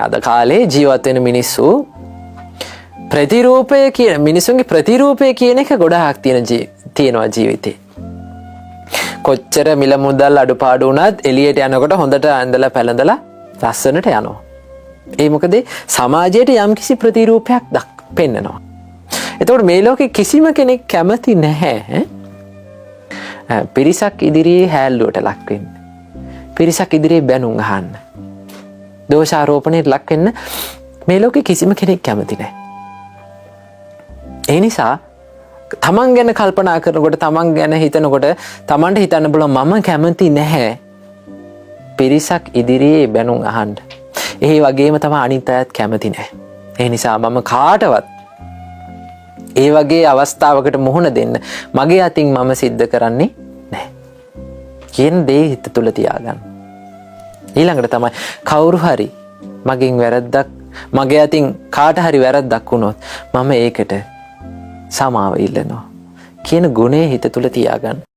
අද කාලේ ජීවත් වෙන මිනිස්සු ප්‍රතිරූපය කියන මිනිසුන්ගේ ප්‍රතිරූපය කියන එක ගොඩාක් තියෙනවා ජීවිතේ. කොච්චර මිල මුදල් අඩුපාඩු වුණත් එළියට යනකොට හොඳට ඇඳලා පැළඳලා ලස්සනට යනවා. ඒ මොකද සමාජයට යම්කිසි ප්‍රතිරූපයක් පෙන්නනවා. එතකොට මේ ලෝකේ කිසිම කෙනෙක් කැමති නැහැ පිරිසක් ඉදිරියේ හැල්ලුවට ලක් වෙන්න. පිරිසක් ඉදිරියේ බැනුම් අහන්න. දෝෂාරෝපණයට ලක් වෙන්න මේ ලෝකේ කිසිම කෙනෙක් කැමති නැහැ. ඒ නිසා තමන් ගැන කල්පනා කරනකොට තමන් ගැන හිතනකොට තමන්ට හිතන්න බලන්න මම කැමති නැහැ පිරිසක් ඉදිරියේ බැනුම් අහන්න. ඒ වගේම තමයි අනිත් අයත් කැමති නැහැ. ඒ නිසා මම කාටවත් ඒ වගේ අවස්ථාවකට මුහුණ දෙන්න මගේ අතින් මම සිද්ධ කරන්නේ නැහැ. කියන දේ හිත තුල තියාගන්න. ඊළඟට තමයි කවුරු හරි මගෙන් වැරද්දක් මගේ අතින් කාට හරි වැරද්දක් වුණොත් මම ඒකට සමාව ඉල්ලනවා කියන ගුණය හිත තුල තියාගන්න.